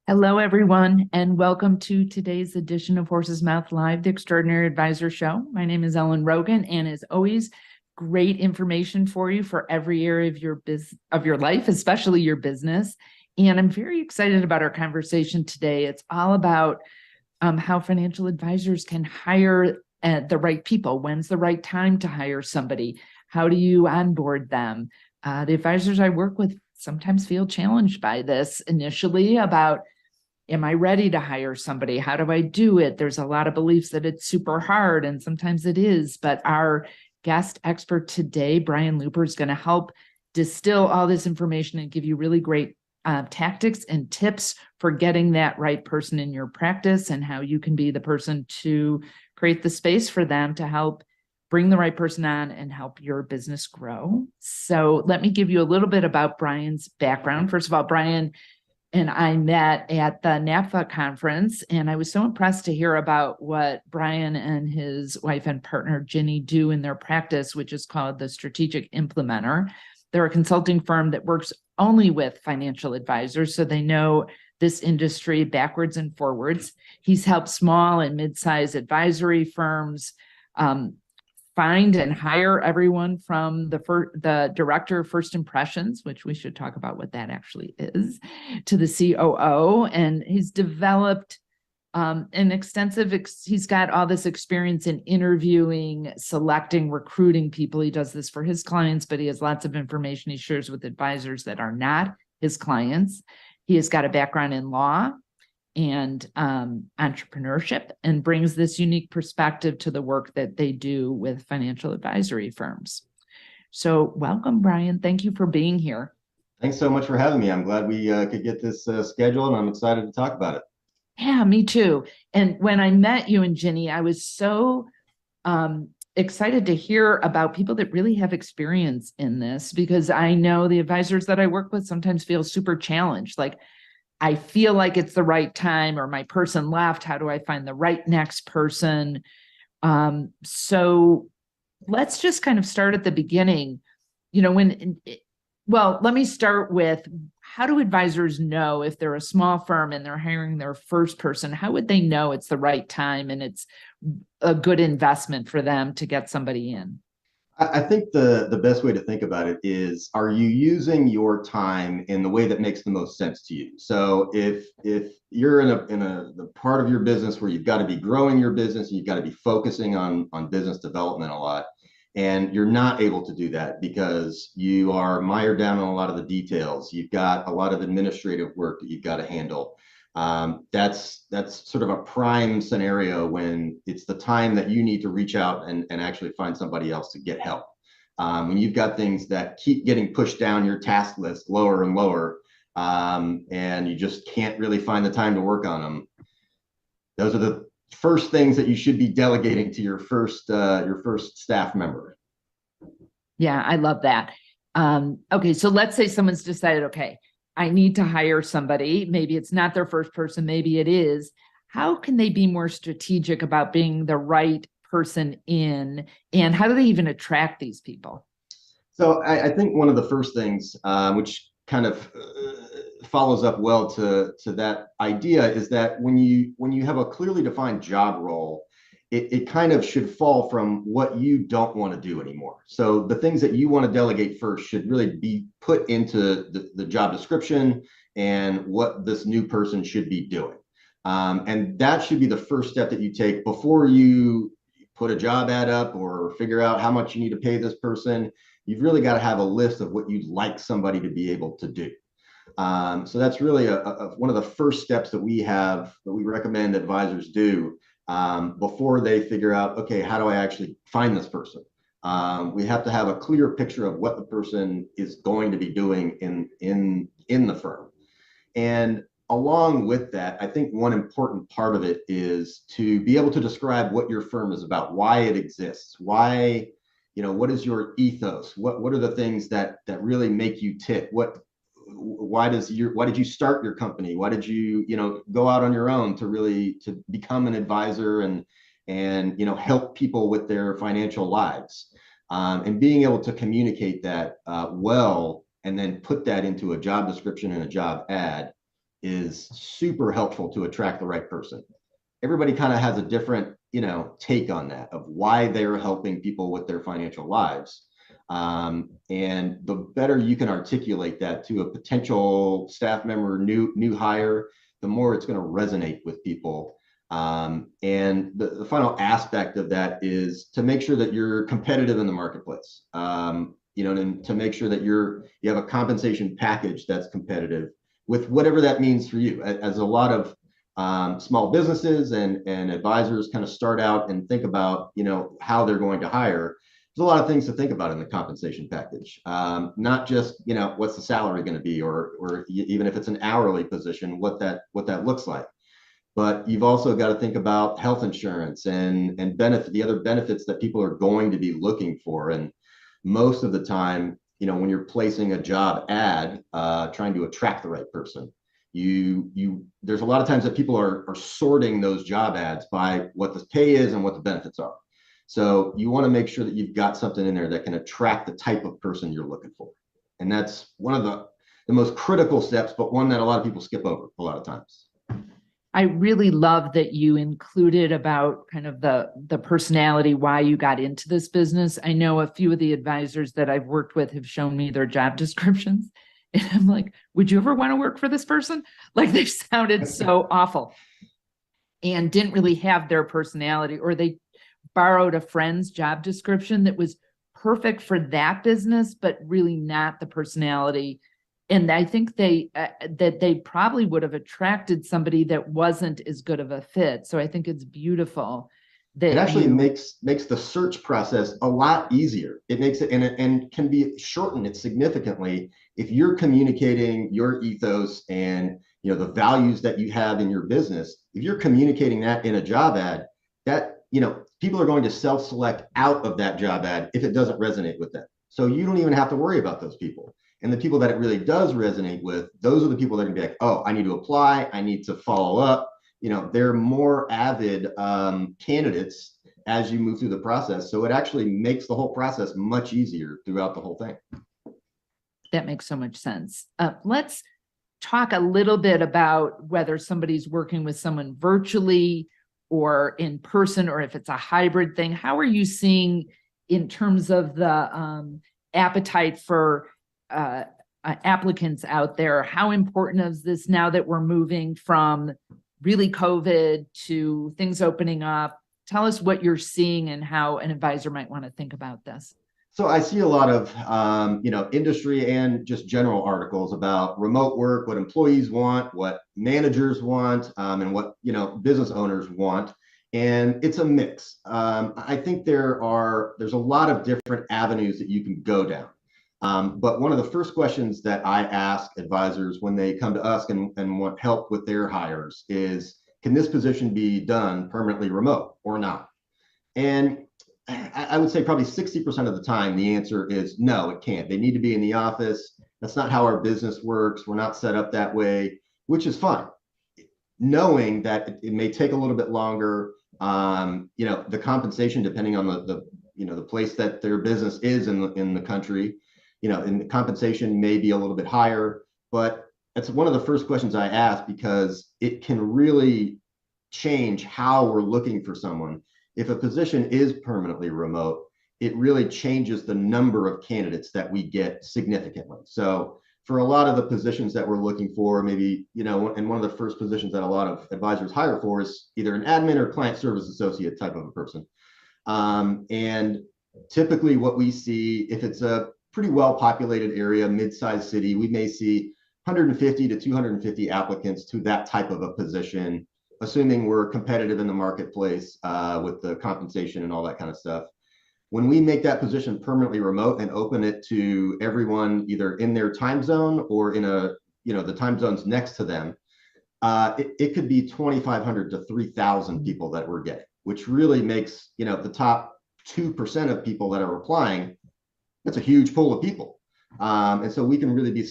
Hello, everyone, and welcome to today's edition of Horse's Mouth Live, the Extraordinary Advisor Show. My name is Ellen Rogin, and as always, great information for you for every area of your life, especially your business. And I'm very excited about our conversation today. It's all about how financial advisors can hire the right people. When's the right time to hire somebody? How do you onboard them? The advisors I work with sometimes feel challenged by this initially about, am I ready to hire somebody? How do I do it? There's a lot of beliefs that it's super hard, and sometimes it is. But our guest expert today, Brian Looper, is going to help distill all this information and give you really great tactics and tips for getting that right person in your practice and how you can be the person to create the space for them to help bring the right person on and help your business grow. So let me give you a little bit about Brian's background. First of all, Brian and I met at the NAPFA conference, and I was so impressed to hear about what Brian and his wife and partner, Ginny, do in their practice, which is called the Strategic Implementer. They're a consulting firm that works only with financial advisors, so they know this industry backwards and forwards. He's helped small and mid-sized advisory firms find and hire everyone from the director of first impressions, which we should talk about what that actually is, to the COO. And he's developed he's got all this experience in interviewing, selecting, recruiting people. He does this for his clients, but he has lots of information he shares with advisors that are not his clients. He has got a background in law and entrepreneurship, and brings this unique perspective to the work that they do with financial advisory firms. So welcome, Brian. Thank you for being here. Thanks so much for having me. I'm glad we could get this scheduled, and I'm excited to talk about it. Yeah, me too. And when I met you and Ginny, I was so excited to hear about people that really have experience in this, because I know the advisors that I work with sometimes feel super challenged. Like, I feel like it's the right time, or my person left. How do I find the right next person? So let's just kind of start at the beginning. Let me start with, how do advisors know if they're a small firm and they're hiring their first person? How would they know it's the right time and it's a good investment for them to get somebody in? I think the best way to think about it is, are you using your time in the way that makes the most sense to you? So if you're in the part of your business where you've got to be growing your business and you've got to be focusing on business development a lot, and you're not able to do that because you are mired down on a lot of the details, you've got a lot of administrative work that you've got to handle. That's sort of a prime scenario when it's the time that you need to reach out and actually find somebody else to get help. When you've got things that keep getting pushed down your task list lower and lower, and you just can't really find the time to work on them, those are the first things that you should be delegating to your first staff member. Yeah, I love that. Okay, so let's say someone's decided, okay, I need to hire somebody. Maybe it's not their first person, maybe it is. How can they be more strategic about being the right person in, and how do they even attract these people? So I think one of the first things, which kind of follows up well to that idea, is that when you have a clearly defined job role, it kind of should fall from what you don't want to do anymore. So the things that you want to delegate first should really be put into the job description and what this new person should be doing. And that should be the first step that you take before you put a job ad up or figure out how much you need to pay this person. You've really got to have a list of what you'd like somebody to be able to do. So that's really one of the first steps that we recommend advisors do before they figure out, okay, how do I actually find this person? We have to have a clear picture of what the person is going to be doing in the firm. And along with that, I think one important part of it is to be able to describe what your firm is about, why it exists, why, what is your ethos? What are the things that really make you tick? Why did you start your company? Why did you go out on your own to become an advisor and help people with their financial lives, and being able to communicate that well, and then put that into a job description and a job ad is super helpful to attract the right person. Everybody kind of has a different, take on that of why they're helping people with their financial lives. And the better you can articulate that to a potential staff member, new hire, the more it's going to resonate with people. And the final aspect of that is to make sure that you're competitive in the marketplace. And to make sure that you have a compensation package that's competitive with whatever that means for you. As a lot of small businesses and advisors kind of start out and think about, how they're going to hire. There's a lot of things to think about in the compensation package. Not just, what's the salary going to be, or even if it's an hourly position, what that looks like. But you've also got to think about health insurance and the other benefits that people are going to be looking for. And most of the time, when you're placing a job ad, trying to attract the right person, there's a lot of times that people are sorting those job ads by what the pay is and what the benefits are. So you want to make sure that you've got something in there that can attract the type of person you're looking for. And that's one of the most critical steps, but one that a lot of people skip over a lot of times. I really love that you included about kind of the personality, why you got into this business. I know a few of the advisors that I've worked with have shown me their job descriptions. And I'm like, would you ever want to work for this person? Like, they sounded so awful and didn't really have their personality, or they borrowed a friend's job description that was perfect for that business, but really not the personality. And I think that they probably would have attracted somebody that wasn't as good of a fit. So I think it's beautiful that it actually makes the search process a lot easier. It makes it and can be shortened it significantly if you're communicating your ethos and the values that you have in your business. If you're communicating that in a job ad, that people are going to self-select out of that job ad if it doesn't resonate with them. So you don't even have to worry about those people. And the people that it really does resonate with, those are the people that are going to be like, oh, I need to apply, I need to follow up. They're more avid candidates as you move through the process. So it actually makes the whole process much easier throughout the whole thing. That makes so much sense. Let's talk a little bit about whether somebody's working with someone virtually or in person, or if it's a hybrid thing. How are you seeing in terms of the appetite for applicants out there? How important is this now that we're moving from really COVID to things opening up? Tell us what you're seeing and how an advisor might want to think about this. So I see a lot of, industry and just general articles about remote work, what employees want, what managers want, and what, business owners want. And it's a mix. I think there's a lot of different avenues that you can go down. But one of the first questions that I ask advisors when they come to us and want help with their hires is, can this position be done permanently remote or not? And I would say probably 60% of the time, the answer is no, it can't. They need to be in the office. That's not how our business works. We're not set up that way, which is fine. Knowing that it may take a little bit longer, the compensation, depending on the place that their business is in the country, and the compensation may be a little bit higher, but that's one of the first questions I ask, because it can really change how we're looking for someone. If a position is permanently remote, it really changes the number of candidates that we get significantly. So for a lot of the positions that we're looking for, maybe, and one of the first positions that a lot of advisors hire for is either an admin or client service associate type of a person. And typically what we see, if it's a pretty well-populated area, mid-sized city, we may see 150 to 250 applicants to that type of a position, assuming we're competitive in the marketplace with the compensation and all that kind of stuff. When we make that position permanently remote and open it to everyone, either in their time zone or in the time zones next to them, it could be 2,500 to 3,000 people that we're getting, which really makes, the top 2% of people that are applying, that's a huge pool of people. And so we can really be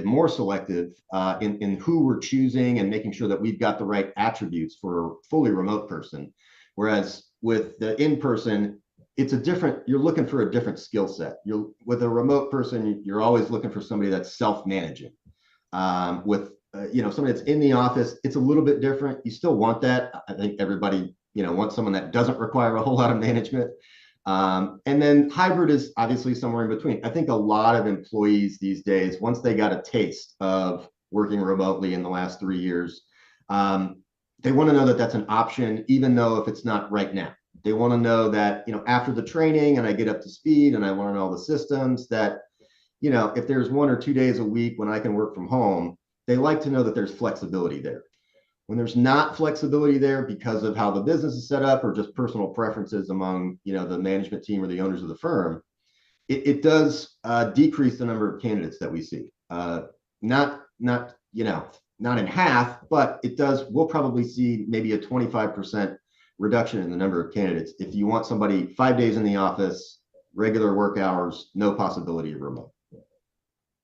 more selective in who we're choosing and making sure that we've got the right attributes for a fully remote person. Whereas with the in-person, you're looking for a different skill set. With a remote person, you're always looking for somebody that's self-managing. With somebody that's in the office, it's a little bit different. You still want that. I think everybody, wants someone that doesn't require a whole lot of management. And then hybrid is obviously somewhere in between. I think a lot of employees these days, once they got a taste of working remotely in the last 3 years, they want to know that that's an option, even though if it's not right now. They want to know that, after the training and I get up to speed and I learn all the systems, that, if there's 1 or 2 days a week when I can work from home, they like to know that there's flexibility there. When there's not flexibility there because of how the business is set up or just personal preferences among, the management team or the owners of the firm, it does decrease the number of candidates that we see. Not in half, but it does. We'll probably see maybe a 25% reduction in the number of candidates if you want somebody 5 days in the office, regular work hours, no possibility of remote.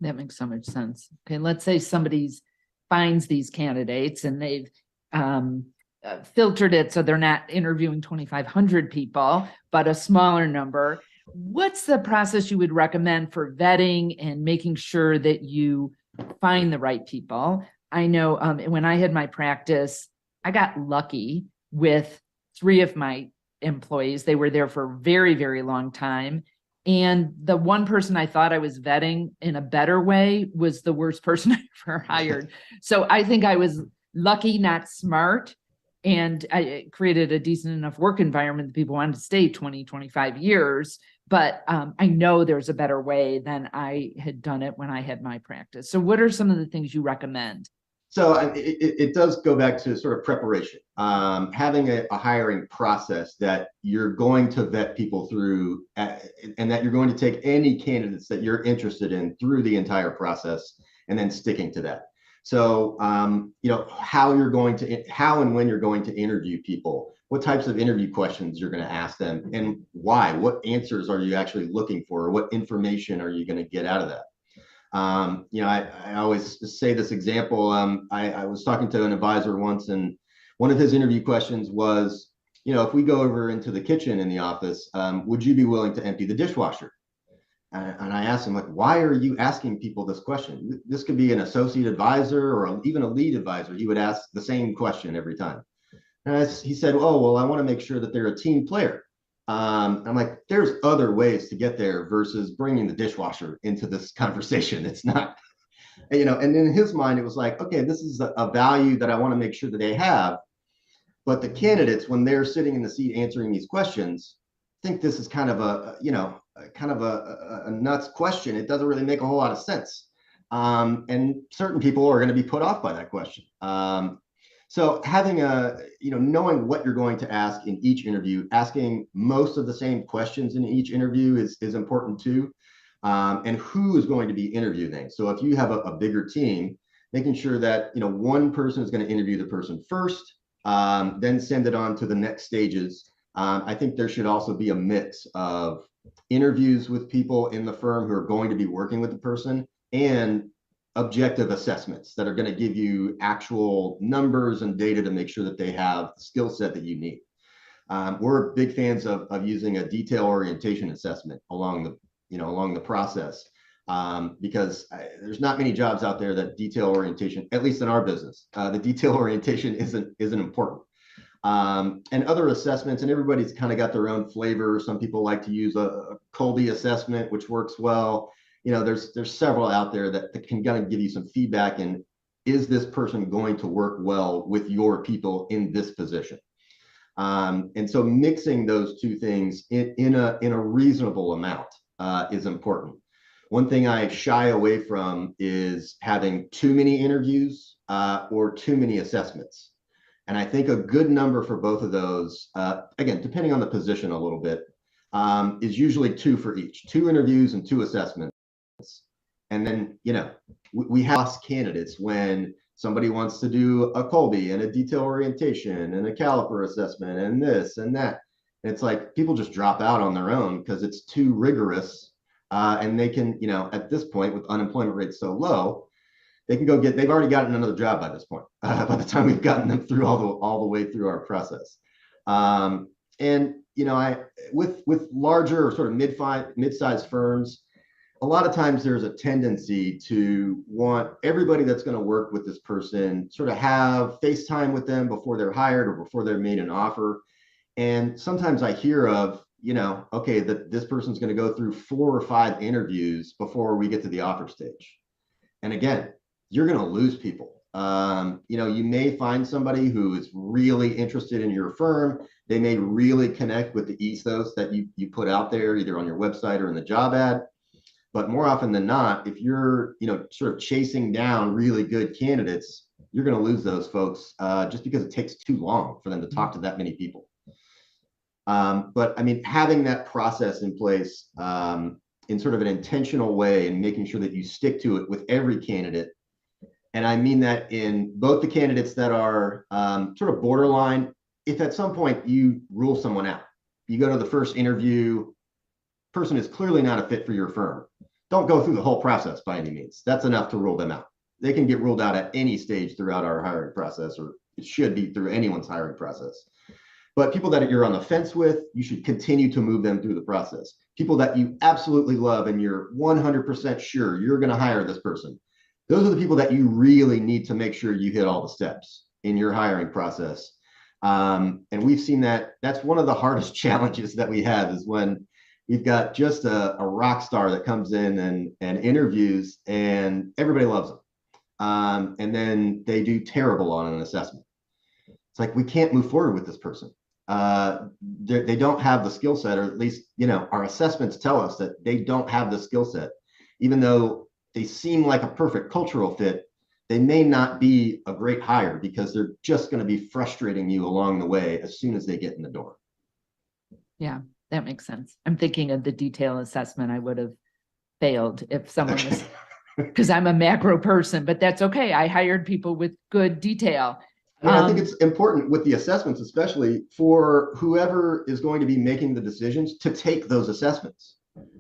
That makes so much sense. Okay, let's say somebody's finds these candidates and they've filtered it so they're not interviewing 2,500 people, but a smaller number. What's the process you would recommend for vetting and making sure that you find the right people? I know when I had my practice, I got lucky with 3 of my employees. They were there for a very, very long time. And the one person I thought I was vetting in a better way was the worst person I ever hired. So I think I was lucky, not smart. And I created a decent enough work environment that people wanted to stay 20, 25 years. But I know there's a better way than I had done it when I had my practice. So what are some of the things you recommend? So it does go back to sort of preparation, having a hiring process that you're going to vet people through and that you're going to take any candidates that you're interested in through the entire process and then sticking to that. So, how and when you're going to interview people, what types of interview questions you're going to ask them and why, what answers are you actually looking for? Or what information are you going to get out of that? I always say this example. I was talking to an advisor once, and one of his interview questions was, if we go over into the kitchen in the office, would you be willing to empty the dishwasher? And I asked him, like, why are you asking people this question? This could be an associate advisor or even a lead advisor. He would ask the same question every time. And he said, oh, well, I want to make sure that they're a team player. I'm like, there's other ways to get there versus bringing the dishwasher into this conversation. It's not, and in his mind, it was like, okay, this is a value that I want to make sure that they have. But the candidates, when they're sitting in the seat answering these questions, think this is kind of a nuts question. It doesn't really make a whole lot of sense. And certain people are going to be put off by that question. So having knowing what you're going to ask in each interview, asking most of the same questions in each interview is important too. And who is going to be interviewing. So if you have a bigger team, making sure that, one person is going to interview the person first, then send it on to the next stages. I think there should also be a mix of interviews with people in the firm who are going to be working with the person and objective assessments that are going to give you actual numbers and data to make sure that they have the skill set that you need. We're big fans of using a detail orientation assessment along the process, because there's not many jobs out there that detail orientation, at least in our business, the detail orientation isn't important. And other assessments, and everybody's kind of got their own flavor. Some people like to use a Colby assessment, which works well. There's several out there that can kind of give you some feedback. And is this person going to work well with your people in this position? And so mixing those two things in a reasonable amount is important. One thing I shy away from is having too many interviews or too many assessments. And I think a good number for both of those, again, depending on the position a little bit, is usually 2 for each, 2 interviews and 2 assessments. And then, we have lost candidates when somebody wants to do a Colby and a detail orientation and a caliper assessment and this and that. And it's like people just drop out on their own because it's too rigorous. And they can, at this point with unemployment rates so low, they can they've already gotten another job by this point, by the time we've gotten them through all the way through our process. And, with larger or sort of mid-sized firms, a lot of times there's a tendency to want everybody that's going to work with this person sort of have FaceTime with them before they're hired or before they're made an offer. And sometimes I hear of, okay, that this person's going to go through 4 or 5 interviews before we get to the offer stage. And again, you're going to lose people. You may find somebody who is really interested in your firm. They may really connect with the ethos that you put out there, either on your website or in the job ad. But more often than not, if you're, sort of chasing down really good candidates, you're going to lose those folks just because it takes too long for them to talk to that many people. But I mean, having that process in place in sort of an intentional way and making sure that you stick to it with every candidate. And I mean that in both the candidates that are sort of borderline. If at some point you rule someone out, you go to the first interview, person is clearly not a fit for your firm. Don't go through the whole process by any means. That's enough to rule them out. They can get ruled out at any stage throughout our hiring process, or it should be through anyone's hiring process. But people that you're on the fence with, you should continue to move them through the process. People that you absolutely love and you're 100% sure you're going to hire this person, those are the people that you really need to make sure you hit all the steps in your hiring process. And we've seen that that's one of the hardest challenges that we have, is when we've got just a rock star that comes in and interviews and everybody loves them. And then they do terrible on an assessment. It's like, we can't move forward with this person. They don't have the skill set, or at least, our assessments tell us that they don't have the skill set. Even though they seem like a perfect cultural fit, they may not be a great hire because they're just going to be frustrating you along the way as soon as they get in the door. Yeah, that makes sense. I'm thinking of the detail assessment I would have failed if someone was, because I'm a macro person, but that's okay. I hired people with good detail. I think it's important with the assessments, especially for whoever is going to be making the decisions, to take those assessments,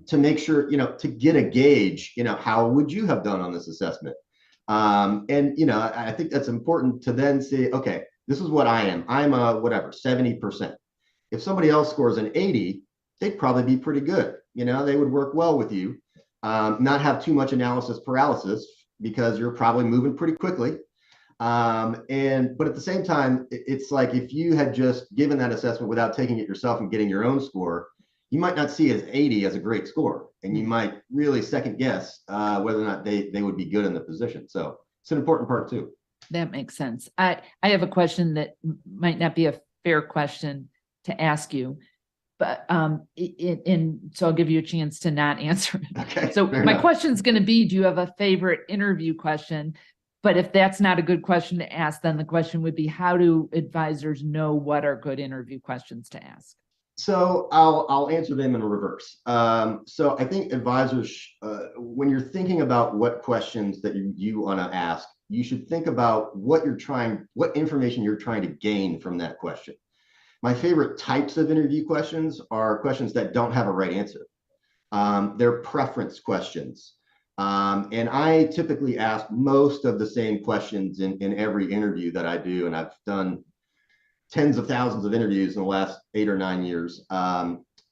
to make sure, to get a gauge, how would you have done on this assessment? And I think that's important to then say, okay, this is what I am. I'm a whatever, 70%. If somebody else scores an 80, they'd probably be pretty good. They would work well with you, not have too much analysis paralysis because you're probably moving pretty quickly. But at the same time, it's like, if you had just given that assessment without taking it yourself and getting your own score, you might not see as 80 as a great score, and you might really second guess whether or not they would be good in the position. So it's an important part too. That makes sense. I have a question that might not be a fair question to ask you, but so I'll give you a chance to not answer it. Okay. So my question is going to be, do you have a favorite interview question? But if that's not a good question to ask, then the question would be, how do advisors know what are good interview questions to ask? So I'll answer them in reverse. So I think advisors, when you're thinking about what questions that you want to ask, you should think about what information you're trying to gain from that question. My favorite types of interview questions are questions that don't have a right answer. They're preference questions. And I typically ask most of the same questions in every interview that I do. And I've done tens of thousands of interviews in the last 8 or 9 years.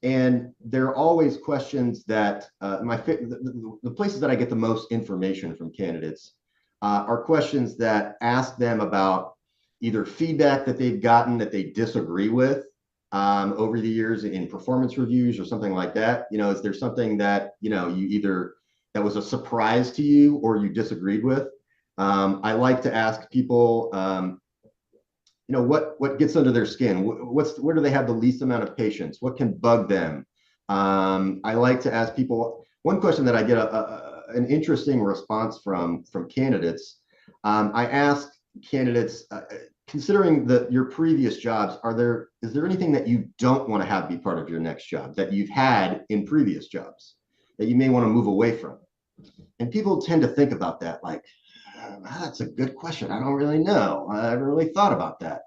And they're always questions that the places that I get the most information from candidates are questions that ask them about either feedback that they've gotten that they disagree with over the years in performance reviews or something like that. Is there something that, you either that was a surprise to you or you disagreed with? I like to ask people, what gets under their skin? Where do they have the least amount of patience? What can bug them? I like to ask people, one question that I get an interesting response from candidates. I ask candidates, considering your previous jobs, is there anything that you don't want to have be part of your next job that you've had in previous jobs that you may want to move away from? And people tend to think about that like, that's a good question. I don't really know. I haven't really thought about that.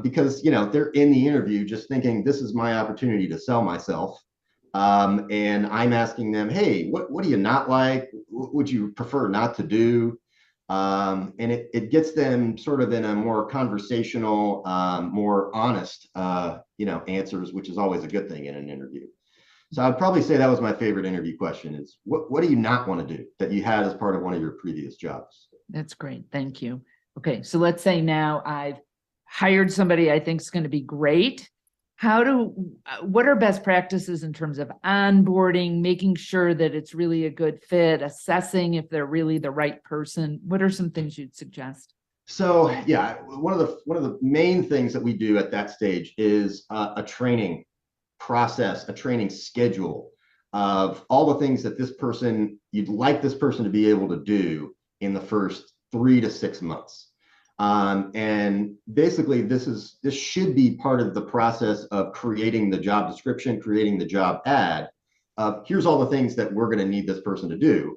Because, they're in the interview just thinking, this is my opportunity to sell myself. And I'm asking them, hey, what do you not like? What would you prefer not to do? And it gets them sort of in a more conversational, more honest, answers, which is always a good thing in an interview. So I'd probably say that was my favorite interview question is what do you not want to do that you had as part of one of your previous jobs? That's great. Thank you. Okay, so let's say now I've hired somebody I think is going to be great. What are best practices in terms of onboarding, making sure that it's really a good fit, assessing if they're really the right person? What are some things you'd suggest? So yeah, one of the main things that we do at that stage is a training process, a training schedule of all the things that this person you'd like this person to be able to do in the first 3 to 6 months. And basically, this should be part of the process of creating the job description, creating the job ad. Here's all the things that we're going to need this person to do,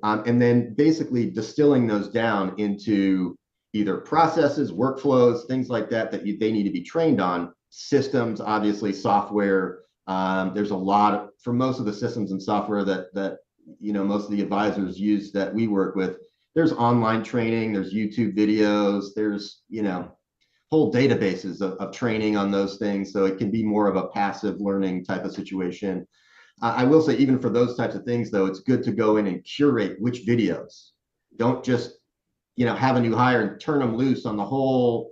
and then basically distilling those down into either processes, workflows, things like that they need to be trained on. Systems, obviously, software. There's a lot for most of the systems and software that most of the advisors use that we work with. There's online training, there's YouTube videos, there's whole databases of training on those things. So it can be more of a passive learning type of situation. I will say, even for those types of things, though, it's good to go in and curate which videos. Don't just have a new hire and turn them loose on the whole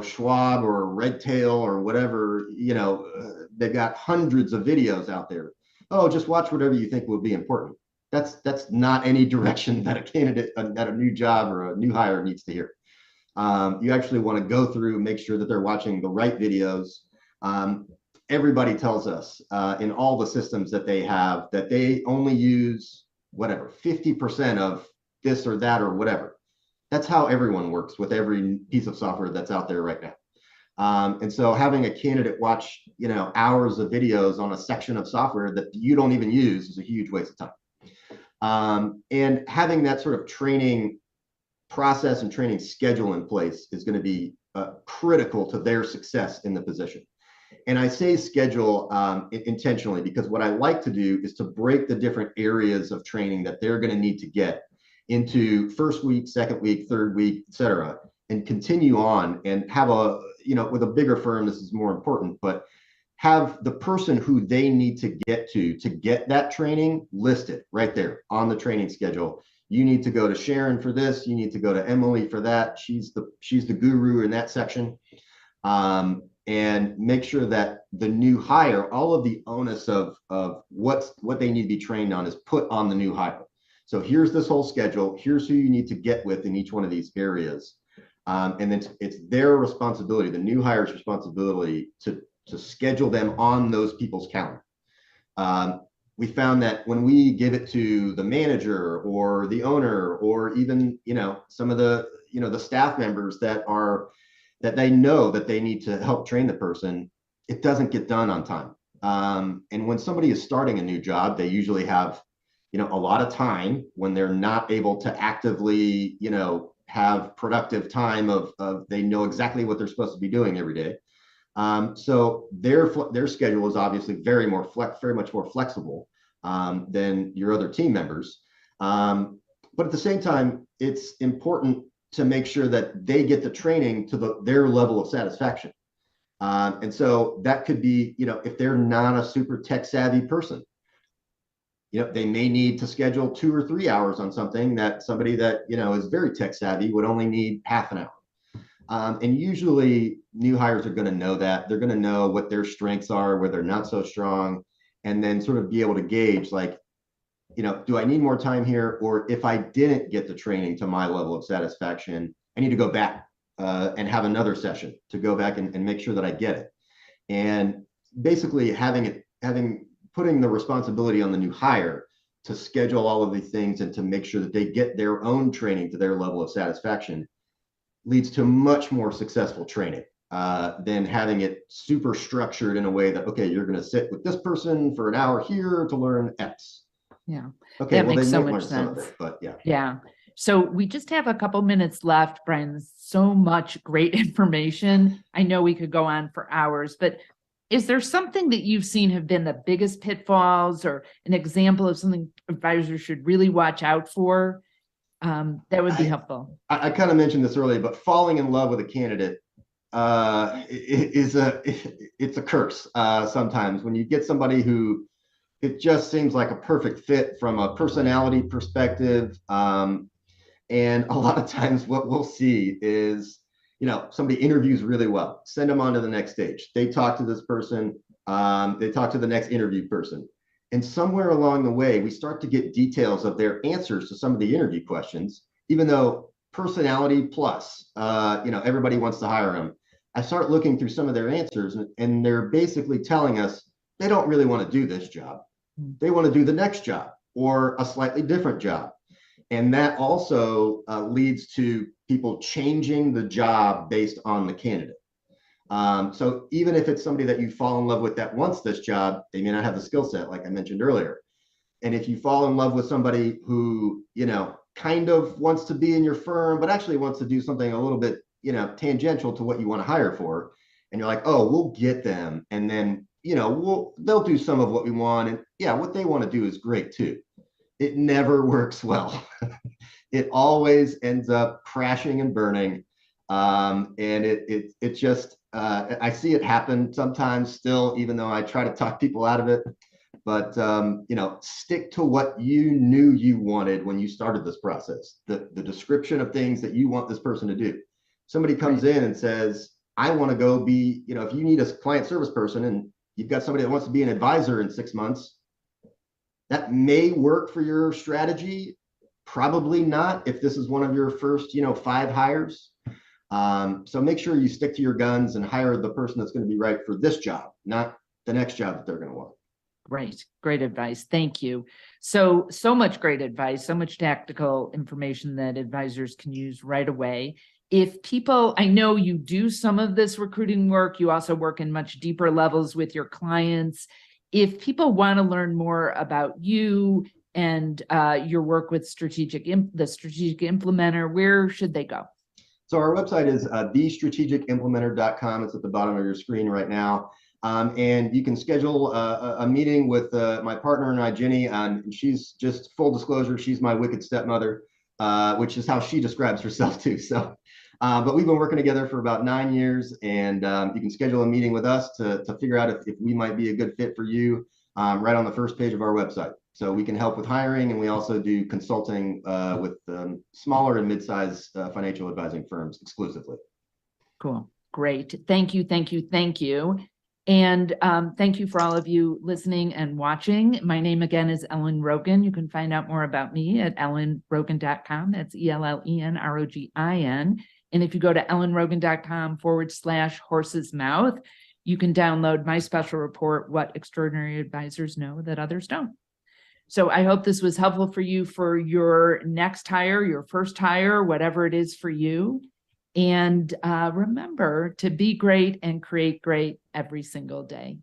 Schwab or Redtail or whatever. They've got hundreds of videos out there. Oh, just watch whatever you think will be important. That's not any direction that a candidate at a new job or a new hire needs to hear. You actually want to go through, make sure that they're watching the right videos. Everybody tells us in all the systems that they have that they only use whatever 50% of this or that or whatever. That's how everyone works with every piece of software that's out there right now. And so having a candidate watch hours of videos on a section of software that you don't even use is a huge waste of time. And having that sort of training process and training schedule in place is going to be critical to their success in the position. And I say schedule intentionally because what I like to do is to break the different areas of training that they're going to need to get into first week, second week, third week, et cetera, and continue on and have with a bigger firm, this is more important, but have the person who they need to get that training listed right there on the training schedule. You need to go to Sharon for this. You need to go to Emily for that. She's the guru in that section. And make sure that the new hire, all of the onus of what they need to be trained on is put on the new hire. So here's this whole schedule. Here's who you need to get with in each one of these areas. And then it's their responsibility, the new hire's responsibility to schedule them on those people's calendar. We found that when we give it to the manager or the owner or even some of the the staff members that they know that they need to help train the person, it doesn't get done on time. And when somebody is starting a new job, they usually have a lot of time when they're not able to actively have productive time of they know exactly what they're supposed to be doing every day. So their schedule is obviously very much more flexible than your other team members. But at the same time, it's important to make sure that they get the training to their level of satisfaction. And so that could be, if they're not a super tech savvy person, they may need to schedule 2 or 3 hours on something that somebody that, is very tech savvy would only need half an hour. And usually new hires are going to know that. They're going to know what their strengths are, where they're not so strong, and then sort of be able to gauge like, do I need more time here? Or if I didn't get the training to my level of satisfaction, I need to go back and have another session to go back and make sure that I get it. And basically putting the responsibility on the new hire to schedule all of these things and to make sure that they get their own training to their level of satisfaction leads to much more successful training than having it super structured in a way that, okay, you're going to sit with this person for an hour here to learn X. Yeah. Okay, that well, makes they so might much learn some of sense. it, but yeah. Yeah. So we just have a couple minutes left, Brian. So much great information. I know we could go on for hours, but is there something that you've seen have been the biggest pitfalls or an example of something advisors should really watch out for? That would be helpful. I kind of mentioned this earlier, but falling in love with a candidate it's a curse sometimes when you get somebody who it just seems like a perfect fit from a personality perspective. And a lot of times what we'll see is, somebody interviews really well, send them on to the next stage. They talk to this person, they talk to the next interview person. And somewhere along the way, we start to get details of their answers to some of the interview questions, even though personality plus, everybody wants to hire them. I start looking through some of their answers, and they're basically telling us they don't really want to do this job. They want to do the next job or a slightly different job. And that also leads to people changing the job based on the candidate. So even if it's somebody that you fall in love with that wants this job, they may not have the skill set, like I mentioned earlier. And if you fall in love with somebody who, kind of wants to be in your firm, but actually wants to do something a little bit, tangential to what you want to hire for, and you're like, oh, we'll get them. And then, they'll do some of what we want. And yeah, what they want to do is great too. It never works well. It always ends up crashing and burning. And it just, I see it happen sometimes still, even though I try to talk people out of it. But, stick to what you knew you wanted when you started this process, the description of things that you want this person to do. Somebody comes in and says, I want to go be, if you need a client service person and you've got somebody that wants to be an advisor in 6 months, that may work for your strategy. Probably not if this is one of your first, 5 hires. So make sure you stick to your guns and hire the person that's going to be right for this job, not the next job that they're going to want. Great advice. Thank you. So much great advice, so much tactical information that advisors can use right away. If people, I know you do some of this recruiting work, you also work in much deeper levels with your clients. If people want to learn more about you and your work with the strategic implementer, where should they go? So our website is thestrategicimplementer.com. It's at the bottom of your screen right now. And you can schedule a meeting with my partner and I, Jenny, and she's just full disclosure, she's my wicked stepmother, which is how she describes herself too. So, but we've been working together for about 9 years, and you can schedule a meeting with us to figure out if we might be a good fit for you, right on the first page of our website. So we can help with hiring, and we also do consulting with smaller and mid-sized financial advising firms exclusively. Cool. Great. Thank you. Thank you. Thank you. And thank you for all of you listening and watching. My name again is Ellen Rogin. You can find out more about me at ellenrogin.com. That's ELLENROGIN. And if you go to ellenrogin.com/horse's mouth, you can download my special report, What Extraordinary Advisors Know That Others Don't. So I hope this was helpful for you for your next hire, your first hire, whatever it is for you. And remember to be great and create great every single day.